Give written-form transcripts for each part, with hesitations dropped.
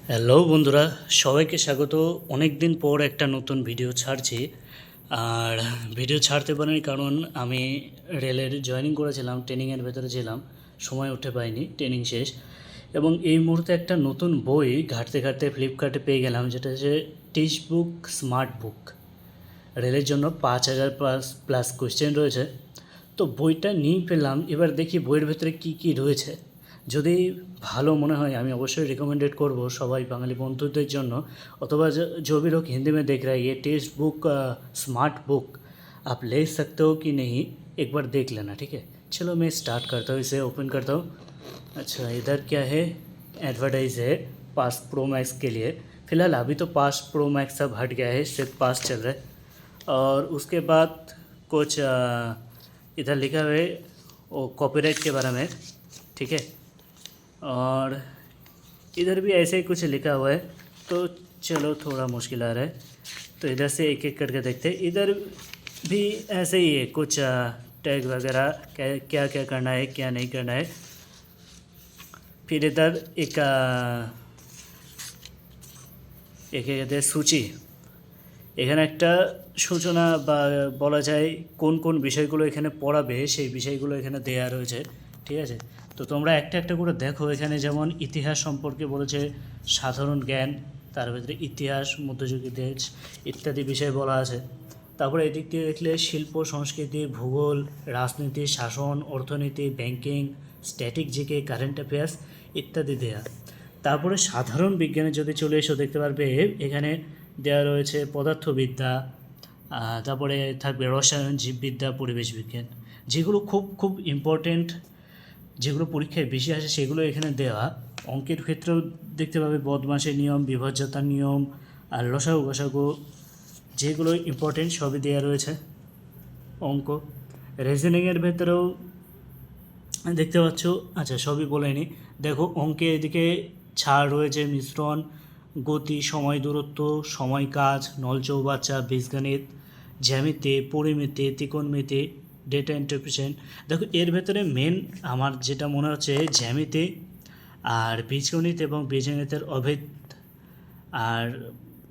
Hello বন্ধুরা, সবাইকে স্বাগত। অনেক দিন পর একটা নতুন ভিডিও ছাড়ছি। আর ভিডিও ছাড়তে পারিনি কারণ আমি রেলের জয়েনিং করেছিলাম, ট্রেনিংয়ের ভেতরে ছিলাম, সময় উঠে পাইনি, ট্রেনিং শেষ। এবং এই মুহূর্তে একটা নতুন বই ঘাঁটতে ঘাঁটতে ফ্লিপকার্টে পেয়ে গেলাম, যেটা হচ্ছে টিচ বুক স্মার্ট বুক। রেলের জন্য 5,000 প্লাস প্লাস কোয়েশ্চেন রয়েছে। তো বইটা নিয়ে পেলাম, এবার দেখি বইয়ের ভেতরে কী কী রয়েছে। যদি ভালো মনে হয় আমি অবশ্যই রিকমেন্ডেড করব সবাই বাঙালি বন্ধুদের জন্য। अथवा जो भी लोग हिंदी में देख रहे हैं, ये टेक्स्ट बुक स्मार्ट बुक आप ले सकते हो कि नहीं, एक बार देख लेना, ठीक है। चलो मैं स्टार्ट करता हूँ, इसे ओपन करता हूँ। अच्छा, इधर क्या है, एडवर्टाइज है पास प्रो मैक्स के लिए। फ़िलहाल अभी तो पास प्रो मैक्स सब हट गया है, सिर्फ पास चल रहा है। और उसके बाद कुछ इधर लिखा हुआ है वो कॉपीराइट के बारे में, ठीक है। और इधर भी ऐसे ही कुछ लिखा हुआ है, तो चलो थोड़ा मुश्किल आ रहा है, तो इधर से एक एक करके देखते हैं। इधर भी ऐसे ही है, कुछ टैग वगैरह क्या क्या क्या करना है क्या नहीं करना है। फिर इधर एक একে कहते हैं सूची। এখানে একটা সূচনা বা বলা যায় কোন কোন বিষয়গুলো এখানে পড়াবে, সেই বিষয়গুলো এখানে দেয়া রয়েছে, ঠিক আছে। তো তোমরা একটা একটা করে দেখো। এখানে যেমন ইতিহাস সম্পর্কে বলেছে, সাধারণ জ্ঞান, তার ভিতরে ইতিহাস, মধ্যযুগীয় দেশ ইত্যাদি বিষয় বলা আছে। তারপরে এদিক দিয়ে দেখলে শিল্প সংস্কৃতি, ভূগোল, রাজনীতি, শাসন, অর্থনীতি, banking, static GK, current affairs ইত্যাদি দেয়া। তারপরে সাধারণ বিজ্ঞানে যদি চলে এসো, দেখতে পারবে এখানে দেওয়া রয়েছে পদার্থবিদ্যা, তারপরে থাকবে রসায়ন, জীববিদ্যা, পরিবেশ বিজ্ঞান, যেগুলো খুব খুব ইম্পর্টেন্ট, যেগুলো পরীক্ষায় বেশি আসে সেগুলো এখানে দেওয়া। অঙ্কের ক্ষেত্রেও দেখতে পাবে বদমাশের নিয়ম, বিভাজ্যতার নিয়ম, আর লসাগু গসাগু, যেগুলো ইম্পর্টেন্ট সবই দেওয়া রয়েছে। অঙ্ক রিজনিংয়ের ভেতরেও দেখতে পাচ্ছ। আচ্ছা, সবই বলে নিই। দেখো, অঙ্কে এদিকে ছাড় রয়েছে মিশ্রণ, গতি, সময়, দূরত্ব, সময়, কাজ, নল চৌবাচ্চা, বীজগণিত, জ্যামিতি, পরিমিতি, ত্রিকোণমিতি, ডেটা ইন্টারপ্রিটেশন। দেখো, এর ভেতরে মেন আমার যেটা মনে হচ্ছে জ্যামিতি আর বীজগণিত এবং বীজগণিতের অভেদ। আর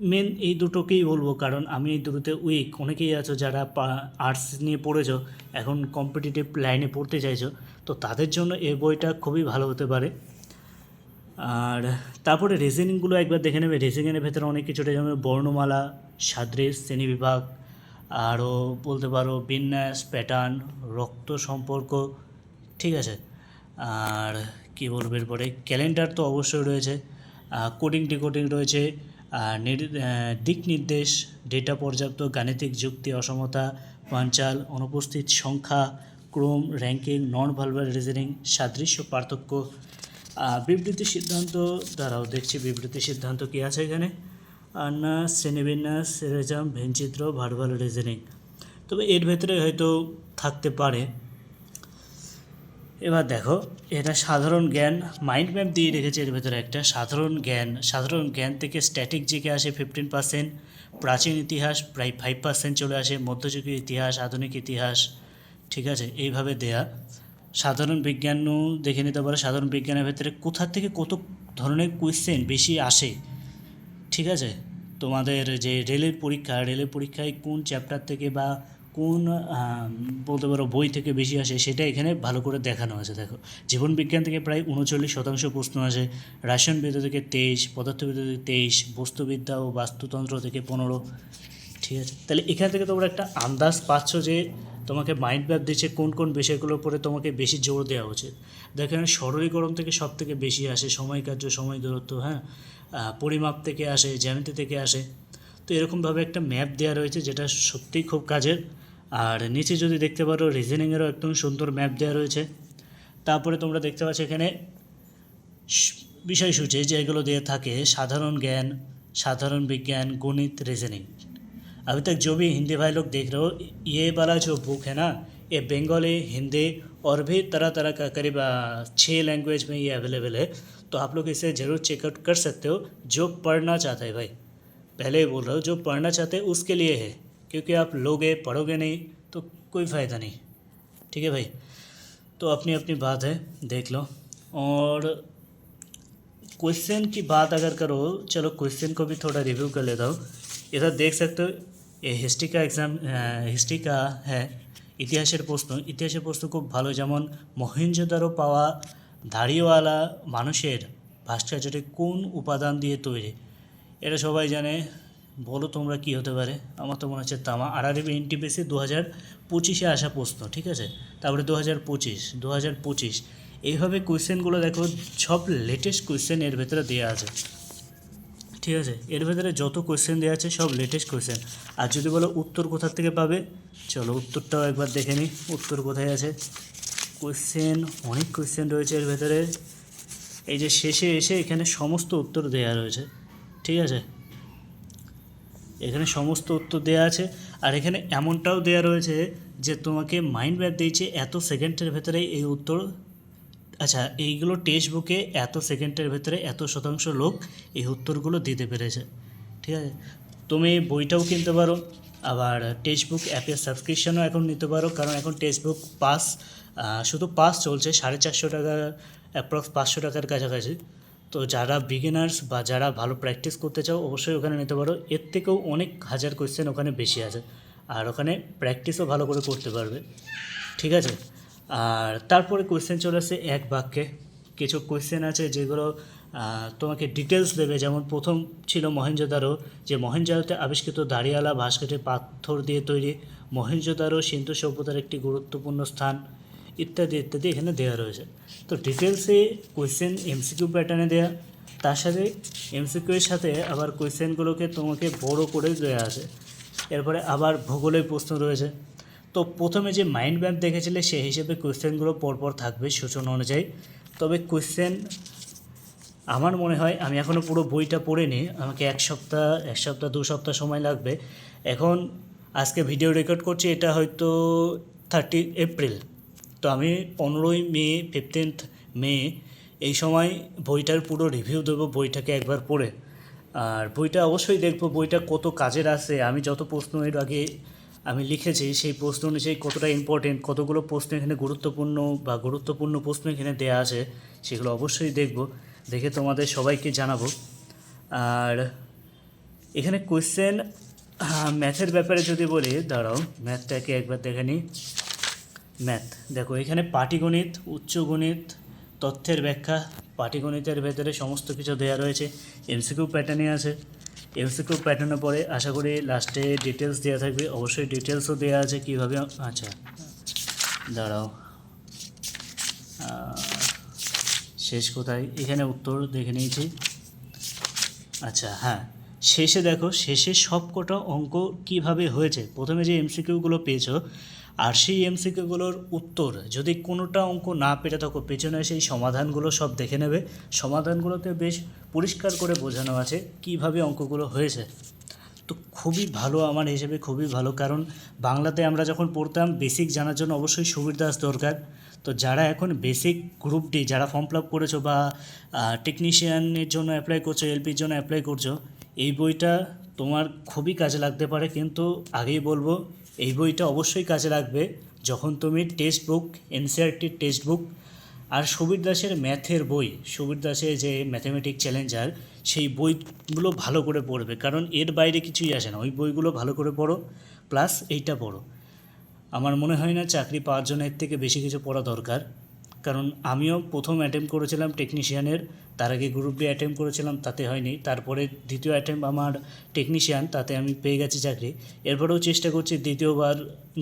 মেন এই দুটোকেই বলবো, কারণ আমি এই দুটোতে উইক। অনেকেই আছো যারা আর্টস নিয়ে পড়েছো, এখন কম্পিটিটিভ লাইনে পড়তে চাইছো, তো তাদের জন্য এই বইটা খুবই ভালো হতে পারে। আর তারপরে রিজনিংগুলো একবার দেখে নেবে। রিজনিংয়ের ভেতরে অনেক কিছুটা, যেমন বর্ণমালা, সাদৃশ, শ্রেণীবিভাগ, আরও বলতে পারো বিন্যাস, প্যাটার্ন, রক্ত সম্পর্ক, ঠিক আছে। আর কী বলবো এরপরে, ক্যালেন্ডার তো অবশ্যই রয়েছে, কোডিং ডিকোডিং রয়েছে, দিক নির্দেশ, ডেটা পর্যাপ্ত, গাণিতিক যুক্তি, অসমতা, পাঞ্চাল, অনুপস্থিত সংখ্যা, ক্রম, র্যাঙ্কিং, নন ভার্বাল রিজনিং, সাদৃশ্য, পার্থক্য, বিবৃতি সিদ্ধান্ত। দ্বারাও দেখছি বিবৃতি সিদ্ধান্ত কী আছে এখানে, আর না শ্রেণীবিন্যাস, সিরিজম, ভেনচিত্র, ভার্বাল রিজনিং। তবে এর ভেতরে হয়তো থাকতে পারে। এবার দেখো, এটা সাধারণ জ্ঞান মাইন্ড ম্যাপ দিয়ে রেখেছে এর ভেতরে একটা সাধারণ জ্ঞান থেকে স্ট্যাটিক জিকে আসে 15%, প্রাচীন ইতিহাস প্রায় 5% চলে আসে, মধ্যযুগীয় ইতিহাস, আধুনিক ইতিহাস, ঠিক আছে, এইভাবে দেয়া। সাধারণ বিজ্ঞানও দেখে নিতে পারো। সাধারণ বিজ্ঞানের ভেতরে কোথা থেকে কত ধরনের কোয়েশ্চেন বেশি আসে, ঠিক আছে। তোমাদের যে রেলের পরীক্ষায় কোন চ্যাপ্টার থেকে বা কোন বলতে পারো বই থেকে বেশি আসে, সেটা এখানে ভালো করে দেখানো আছে। দেখো, জীবন বিজ্ঞান থেকে প্রায় 39% প্রশ্ন আসে, রাসায়নবিদ্যা থেকে 23, পদার্থবিদ্যা থেকে 23, বস্তুবিদ্যা ও বাস্তুতন্ত্র থেকে 15, ঠিক আছে। তাহলে এখান থেকে তোমরা একটা আন্দাজ পাচ্ছ যে তোমাকে মাইন্ড ম্যাপ দিচ্ছে কোন কোন বিষয়গুলোর উপরে তোমাকে বেশি জোর দেওয়া উচিত। দেখেন, সরলীকরণ থেকে সব থেকে বেশি আসে, সময় কার্য, সময় দূরত্ব, হ্যাঁ, পরিমাপ থেকে আসে, জ্যামিতি থেকে আসে। তো এরকমভাবে একটা ম্যাপ দেওয়া রয়েছে, যেটা সত্যিই খুব কাজের। আর নিচে যদি দেখতে পারো, রিজনিংয়েরও একদম সুন্দর ম্যাপ দেওয়া রয়েছে। তারপরে তোমরা দেখতে পাচ্ছ এখানে বিষয়সূচি যেগুলো দিয়ে থাকে, সাধারণ জ্ঞান, সাধারণ বিজ্ঞাन, गणित, रीजनिंग। अभी तक जो भी हिंदी भाई लोग देख रहे हो, ये वाला जो बुक है ना, ये बंगाली, हिंदी और भी तरह तरह का करीब 6 लैंग्वेज में ये अवेलेबल है। तो आप लोग इसे ज़रूर चेकआउट कर सकते हो, जो पढ़ना चाहता है भाई। पहले ही बोल रहा हूँ, जो पढ़ना चाहते हैं उसके लिए है, क्योंकि आप लोगे पढ़ोगे नहीं तो कोई फ़ायदा नहीं, ठीक है भाई। तो अपनी अपनी बात है, देख लो। और क्वेश्चन की बात अगर करो, चलो क्वेश्चन को भी थोड़ा रिव्यू कर लेता हूँ। इधर देख सकते हो ये हिस्ट्री का एग्ज़ाम, हिस्ट्री का है, ইতিহাসের প্রশ্ন খুব ভালো। যেমন মহেঞ্জোদারো পাওয়া দাড়িওয়ালা মানুষের ভাস্কর্যটি কোন উপাদান দিয়ে তৈরি? এটা সবাই জানে, বলো তোমরা কি হতে পারে? আমার তো মনে হচ্ছে তামা। আরআরবি এনটিপিসি 2025-এ আসা প্রশ্ন, ঠিক আছে। তারপরে 2025 এইভাবে কোয়েশ্চেনগুলো দেখো, সব লেটেস্ট কোয়েশ্চেন এর ভেতরে দেওয়া আছে, ঠিক আছে। এর ভেতরে যত কোয়েশ্চেন দেওয়া আছে সব লেটেস্ট কোয়েশ্চেন। আর যদি বলো উত্তর কোথা থেকে পাবে, চলো উত্তরটাও একবার দেখে নিই। উত্তর কোথায় আছে? কোয়েশ্চেন, অনেক কোয়েশ্চেন রয়েছে এর ভেতরে। এই যে শেষে এসে এখানে সমস্ত উত্তর দেওয়া রয়েছে, ঠিক আছে। এখানে সমস্ত উত্তর দেওয়া আছে। আর এখানে এমনটাও দেওয়া রয়েছে যে তোমাকে মাইন্ড ম্যাপ দিয়েছে এত সেকেন্ডের ভেতরে এই উত্তর, আচ্ছা এইগুলো টেক্সট বুকে এত সেকেন্ডের ভেতরে এত শতাংশ লোক এই উত্তরগুলো দিতে পেরেছে, ঠিক আছে। তুমি বইটাও কিনতে পারো, আবার টেক্সট বুক অ্যাপের সাবস্ক্রিপশনও এখন নিতে পারো, কারণ এখন টেক্সট বুক পাস, শুধু পাস চলছে 450 টাকা, অ্যাপ্রক্স 500 টাকার কাছাকাছি। তো যারা বিগিনার্স বা যারা ভালো প্র্যাকটিস করতে চাও অবশ্যই ওখানে নিতে পারো। এর থেকেও অনেক হাজার কোয়েশ্চেন ওখানে বেশি আছে, আর ওখানে প্র্যাকটিসও ভালো করে করতে পারবে, ঠিক আছে। আর তারপরে কোয়েশ্চেন চলে আসছে এক বাক্যে। কিছু কোয়েশ্চেন আছে যেগুলো তোমাকে ডিটেলস দেবে। যেমন প্রথম ছিল মহেঞ্জোদারো, যে মহেঞ্জোদারোতে আবিষ্কৃত দাড়িওয়ালা ভাস্কর্যটি পাথর দিয়ে তৈরি, মহেঞ্জোদারো সিন্ধু সভ্যতার একটি গুরুত্বপূর্ণ স্থান, ইত্যাদি ইত্যাদি এখানে দেওয়া রয়েছে। তো ডিটেলসে কোয়েশ্চেন এমসিকিউ প্যাটার্নে দেওয়া, তার সাথে এমসিকিউয়ের সাথে আবার কোয়েশ্চেনগুলোকে তোমাকে বড় করে দেওয়া আছে। এরপরে আবার ভূগোলের প্রশ্ন রয়েছে। তো প্রথমে যে মাইন্ড ম্যাপ দেখেছিলে সেই হিসেবে কোয়েশ্চেনগুলো পরপর থাকবে সূচনা অনুযায়ী। তবে কোয়েশ্চেন আমার মনে হয়, আমি এখনও পুরো বইটা পড়িনি, আমাকে এক সপ্তাহ 2 সপ্তাহ সময় লাগবে। এখন আজকে ভিডিও রেকর্ড করছি, এটা হয়তো 30 এপ্রিল, তো আমি 15ই মে, 15th মে এই সময় বইটার পুরো রিভিউ দেবো, বইটাকে একবার পড়ে। আর বইটা অবশ্যই দেখবো বইটা কত কাজের আছে। আমি যত প্রশ্ন এর আগে আমি লিখেছি সেই প্রশ্ন অনুযায়ী কতটা ইম্পর্টেন্ট, কতগুলো প্রশ্ন এখানে গুরুত্বপূর্ণ প্রশ্ন এখানে দেওয়া আছে, সেগুলো অবশ্যই দেখে তোমাদের সবাইকে জানাবো। আর এখানে কোয়েশ্চেন ম্যাথের ব্যাপারে যদি বলি, দাঁড়াও ম্যাথটাকে একবার দেখে নিই। ম্যাথ দেখো, এখানে পাটিগণিত, উচ্চগণিত, তথ্যের ব্যাখ্যা, পাটিগণিতের ভেতরে সমস্ত কিছু দেওয়া রয়েছে। এমসিকিউ প্যাটার্নে আছে, এমসিকিউ প্যাটার্নের পরে আশা করি লাস্টে ডিটেলস দেওয়া থাকবে, অবশ্যই ডিটেলসও দেওয়া আছে কীভাবে। আচ্ছা দাঁড়াও, শেষ কোথায়? এখানে উত্তর দেখে নিয়েছি। আচ্ছা হ্যাঁ, শেষে দেখো, শেষে সব কটা অঙ্ক কীভাবে হয়েছে। প্রথমে যে এমসিকিউগুলো পেয়েছো, আর সেই এমসিকিউগুলোর উত্তর যদি কোনোটা অঙ্ক না পেরে থাকো, পেছনে সেই সমাধানগুলো সব দেখে নেবে। সমাধানগুলোতে বেশ পরিষ্কার করে বোঝানো আছে কীভাবে অঙ্কগুলো হয়েছে। তো খুবই ভালো, আমার হিসেবে খুবই ভালো, কারণ বাংলাতে আমরা যখন পড়তাম বেসিক জানার জন্য অবশ্যই সুবীর দাস দরকার। তো যারা এখন বেসিক গ্রুপ ডি যারা ফর্ম ফিল আপ করেছো বা টেকনিশিয়ানের জন্য অ্যাপ্লাই করছো, এলপির জন্য অ্যাপ্লাই করছো, এই বইটা তোমার খুবই কাজে লাগতে পারে। কিন্তু আগেই বলবো, এই বইটা অবশ্যই কাজে লাগবে যখন তুমি টেক্সট বুক, এনসিইআরটির টেক্সট বুক আর সুবীর দাসের ম্যাথের বই, সুবীর দাসের যে ম্যাথামেটিক চ্যালেঞ্জার, সেই বইগুলো ভালো করে পড়বে, কারণ এর বাইরে কিছুই আসে না। ওই বইগুলো ভালো করে পড়ো, প্লাস এইটা পড়ো। আমার মনে হয় না চাকরি পাওয়ার জন্য এর থেকে বেশি কিছু পড়া দরকার, কারণ আমিও প্রথম অ্যাটেম্প করেছিলাম টেকনিশিয়ানের, তার আগে গ্রুপ ডি অ্যাটেম্প করেছিলাম, তাতে হয়নি। তারপরে দ্বিতীয় অ্যাটেম্প আমার টেকনিশিয়ান, তাতে আমি পেয়ে গেছি চাকরি। এরপরেও চেষ্টা করছি দ্বিতীয়বার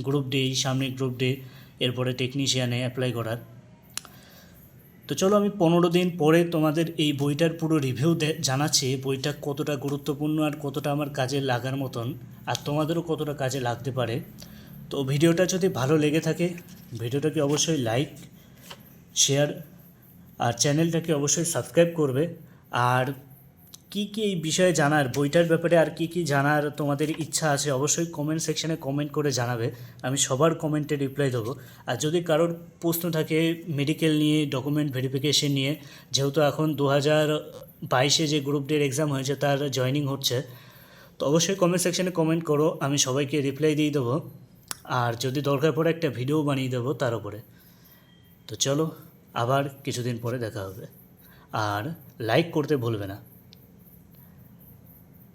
গ্রুপ ডি, সামনে গ্রুপ ডি, এরপরে টেকনিশিয়ানে অ্যাপ্লাই করার। তো চলো আমি 15 দিন পরে তোমাদের এই বইটার পুরো রিভিউ জানাচ্ছি, বইটা কতটা গুরুত্বপূর্ণ আর কতটা আমার কাজে লাগার মতন, আর তোমাদেরও কতটা কাজে লাগতে পারে। তো ভিডিওটা যদি ভালো লেগে থাকে, ভিডিওটাকে অবশ্যই লাইক, শেয়ার আর চ্যানেলটাকে অবশ্যই সাবস্ক্রাইব করবে। আর কি কি এই বিষয়ে জানার, বইটার ব্যাপারে আর কি কি জানার তোমাদের ইচ্ছা আছে অবশ্যই কমেন্ট সেকশানে কমেন্ট করে জানাবে, আমি সবার কমেন্টে রিপ্লাই দেবো। আর যদি কারোর প্রশ্ন থাকে মেডিকেল নিয়ে, ডকুমেন্ট ভেরিফিকেশন নিয়ে, যেহেতু এখন 2022-এ যে গ্রুপ ডির এক্সাম হয়েছে তার জয়েনিং হচ্ছে, তো অবশ্যই কমেন্ট সেকশানে কমেন্ট করো, আমি সবাইকে রিপ্লাই দিয়ে দেবো। আর যদি দরকার পড়ে একটা ভিডিও বানিয়ে দেবো তার উপরে। তো চলো আবার কিছুদিন পরে দেখা হবে। আর লাইক করতে ভুলবে না।